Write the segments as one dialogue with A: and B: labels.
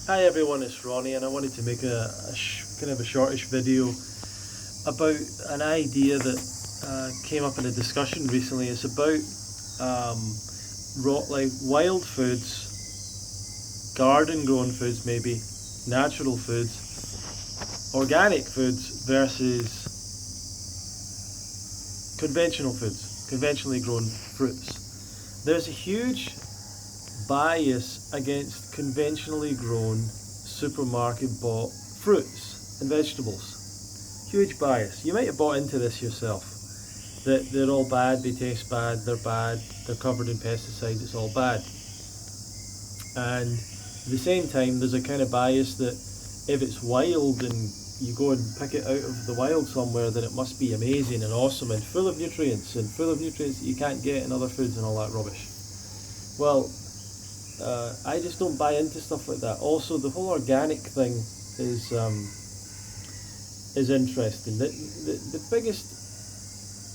A: Hi everyone, it's Ronnie, and I wanted to make kind of a shortish video about an idea that came up in a discussion recently. It's about like wild foods, garden grown foods, maybe natural foods, organic foods versus conventional foods, conventionally grown fruits. There's a huge bias against conventionally grown supermarket bought fruits and vegetables. Huge bias. You might have bought into this yourself. That they're all bad, they taste bad, they're covered in pesticides, it's all bad. And at the same time, there's a kind of bias that if it's wild and you go and pick it out of the wild somewhere, then it must be amazing and awesome and full of nutrients that you can't get in other foods and all that rubbish. Well, I just don't buy into stuff like that. Also, the whole organic thing is interesting. The biggest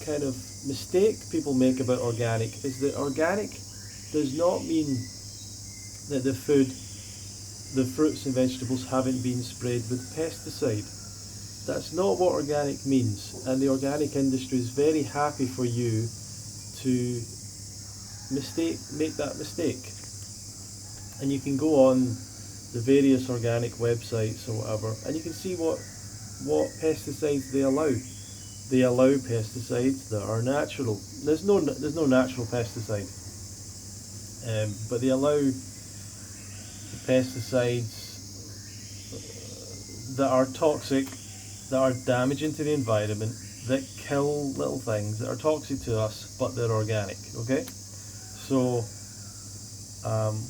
A: kind of mistake people make about organic is that organic does not mean that the fruits and vegetables haven't been sprayed with pesticide. That's not what organic means, and the organic industry is very happy for you to make that mistake. And you can go on the various organic websites or whatever, and you can see what pesticides they allow. They allow pesticides that are natural. There's no natural pesticide, but they allow pesticides that are toxic, that are damaging to the environment, that kill little things, that are toxic to us, but they're organic. Okay, so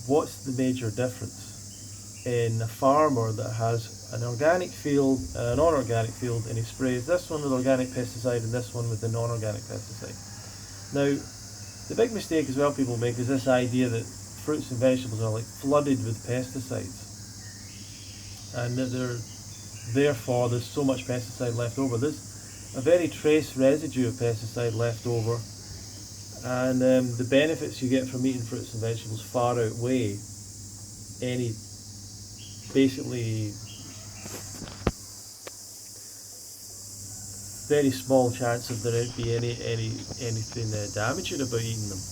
A: what's the major difference in a farmer that has an organic field and a non-organic field, and he sprays this one with organic pesticide and this one with the non-organic pesticide? Now, the big mistake as well people make is this idea that fruits and vegetables are like flooded with pesticides, and that therefore there's so much pesticide left over. There's a very trace residue of pesticide left over, and the benefits you get from eating fruits and vegetables far outweigh any basically very small chance of there be anything damaging about eating them.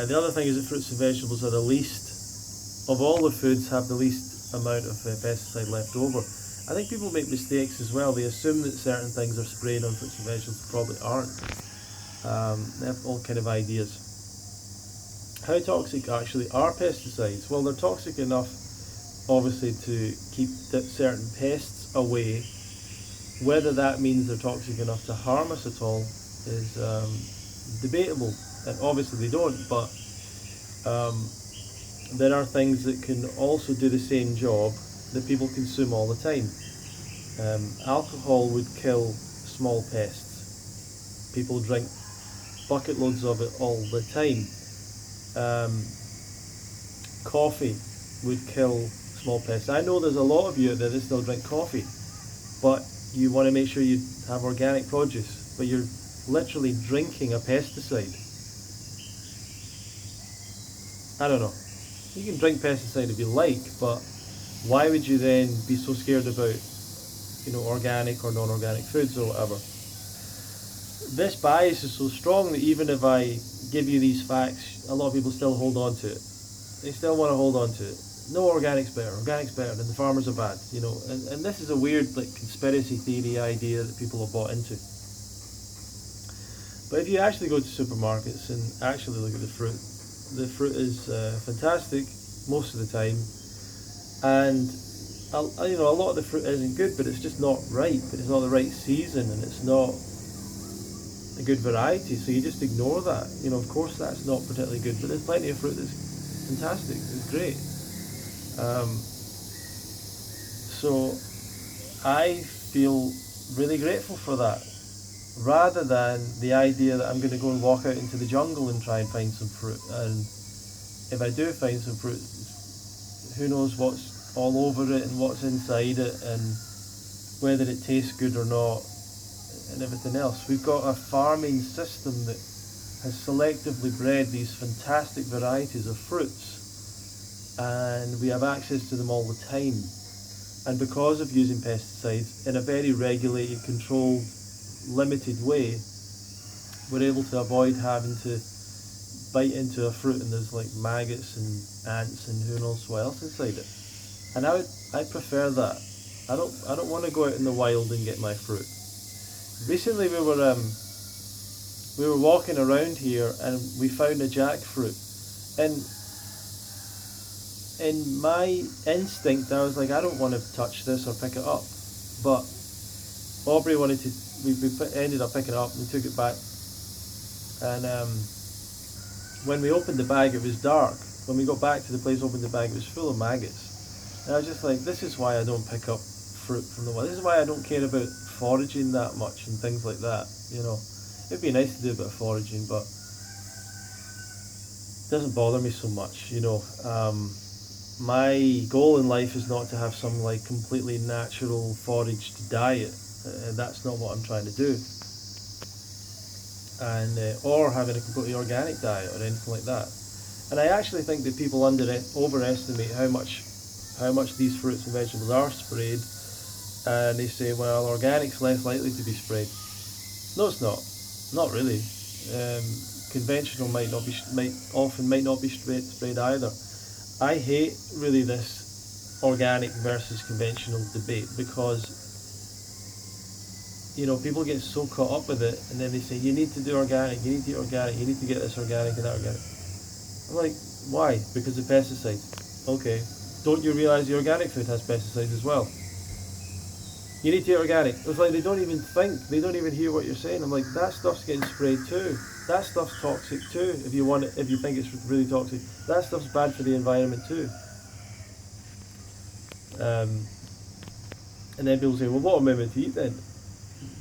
A: The other thing is that fruits and vegetables are the least of all the foods, have the least amount of pesticide left over. I think people make mistakes as well. They assume that certain things are sprayed on fruits and vegetables, probably aren't. They have all kind of ideas. How toxic actually are pesticides? Well, they're toxic enough, obviously, to keep certain pests away. Whether that means they're toxic enough to harm us at all is debatable, and obviously they don't, but there are things that can also do the same job that people consume all the time. Alcohol would kill small pests. People drink bucket loads of it all the time. Coffee would kill small pests. I know there's a lot of you out there that still drink coffee, but you want to make sure you have organic produce, but you're literally drinking a pesticide. I don't know. You can drink pesticide if you like, but why would you then be so scared about, organic or non-organic foods or whatever? This bias is so strong that even if I give you these facts, a lot of people still hold on to it. They still want to hold on to it. No, organic's better, and the farmers are bad, and this is a weird conspiracy theory idea that people have bought into. But if you actually go to supermarkets and actually look at the fruit is fantastic most of the time, and a lot of the fruit isn't good, but it's just not ripe, it's not the right season, and it's not a good variety, so you just ignore that. Of course that's not particularly good, but there's plenty of fruit that's fantastic, it's great. So I feel really grateful for that, rather than the idea that I'm going to go and walk out into the jungle and try and find some fruit, and if I do find some fruit, who knows what's all over it and what's inside it and whether it tastes good or not and everything else. We've got a farming system that has selectively bred these fantastic varieties of fruits and we have access to them all the time. And because of using pesticides in a very regulated, controlled, limited way, we're able to avoid having to bite into a fruit and there's like maggots and ants and who knows what else inside it. And I prefer that. I don't want to go out in the wild and get my fruit. Recently we were walking around here and we found a jackfruit, and in my instinct I was like, I don't want to touch this or pick it up, but Aubrey wanted to. Ended up picking it up and we took it back, and when we opened the bag it was dark. When we got back to the place, opened the bag, it was full of maggots, and I was just like, this is why I don't pick up fruit from the wild. This is why I don't care about foraging that much and things like that, you know. It'd be nice to do a bit of foraging, but it doesn't bother me so much, you know. My goal in life is not to have some like completely natural foraged diet, and that's not what I'm trying to do. And or having a completely organic diet or anything like that. And I actually think that people overestimate how much these fruits and vegetables are sprayed, and they say, well, organic's less likely to be sprayed. No, it's not. Not really. Conventional might often not be sprayed either. I hate really this organic versus conventional debate, because you know, people get so caught up with it, and then they say, you need to do organic, you need to eat organic, you need to get this organic and that organic. I'm like, why? Because of pesticides. Okay, don't you realise the organic food has pesticides as well? You need to eat organic. It's like they don't even think, they don't even hear what you're saying. I'm like, that stuff's getting sprayed too. That stuff's toxic too. If you think it's really toxic, that stuff's bad for the environment too. And then people say, well, what am I meant to eat then?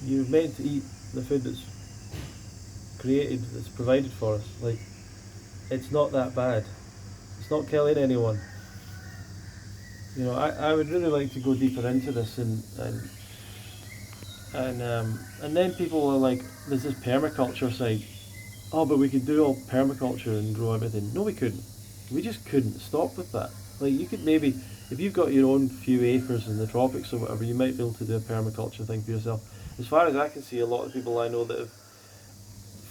A: You're meant to eat the food that's created, that's provided for us. Like, it's not that bad. It's not killing anyone. You know, I would really like to go deeper into this, and then people are like, there's this permaculture side. Oh, but we could do all permaculture and grow everything. No, we couldn't. We just couldn't stop with that. Like, you could maybe, if you've got your own few acres in the tropics or whatever, you might be able to do a permaculture thing for yourself. As far as I can see, a lot of people I know that have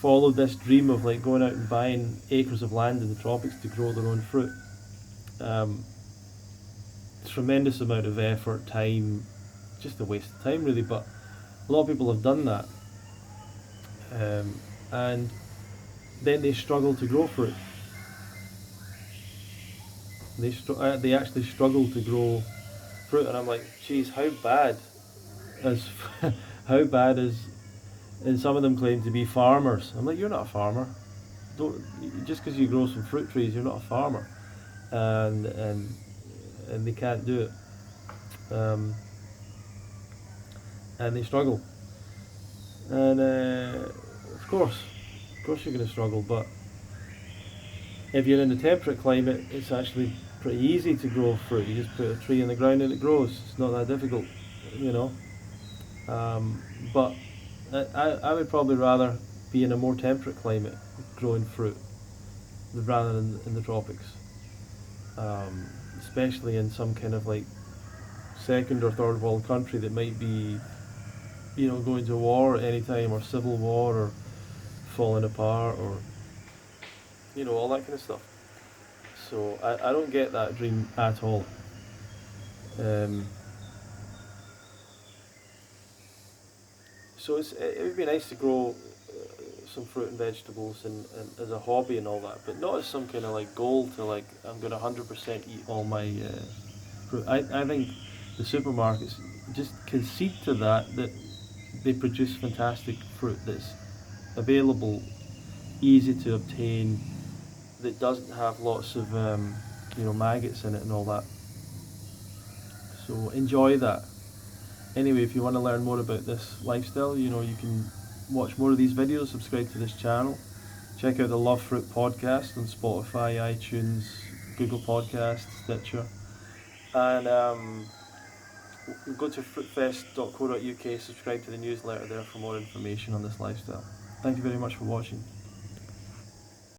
A: followed this dream of like going out and buying acres of land in the tropics to grow their own fruit. Tremendous amount of effort, time, just a waste of time really, but a lot of people have done that. And then they struggle to grow fruit. They actually struggle to grow fruit, and I'm like, geez, how bad as and some of them claim to be farmers. I'm like, you're not a farmer. Just because you grow some fruit trees, you're not a farmer. And they can't do it. And they struggle. And of course you're going to struggle. But if you're in a temperate climate, it's actually pretty easy to grow fruit. You just put a tree in the ground and it grows. It's not that difficult, you know. But I would probably rather be in a more temperate climate growing fruit rather than in the tropics. Especially in some kind of like second or third world country that might be, you know, going to war at any time, or civil war, or falling apart, or, you know, all that kind of stuff. So I don't get that dream at all. So it would be nice to grow some fruit and vegetables and as a hobby and all that, but not as some kind of like goal to like, I'm going to 100% eat all my fruit. I think the supermarkets just concede to that they produce fantastic fruit that's available, easy to obtain, that doesn't have lots of maggots in it and all that. So enjoy that. Anyway, if you want to learn more about this lifestyle, you know, you can watch more of these videos, subscribe to this channel, check out the Love Fruit podcast on Spotify, iTunes, Google Podcasts, Stitcher, and go to fruitfest.co.uk, subscribe to the newsletter there for more information on this lifestyle. Thank you very much for watching.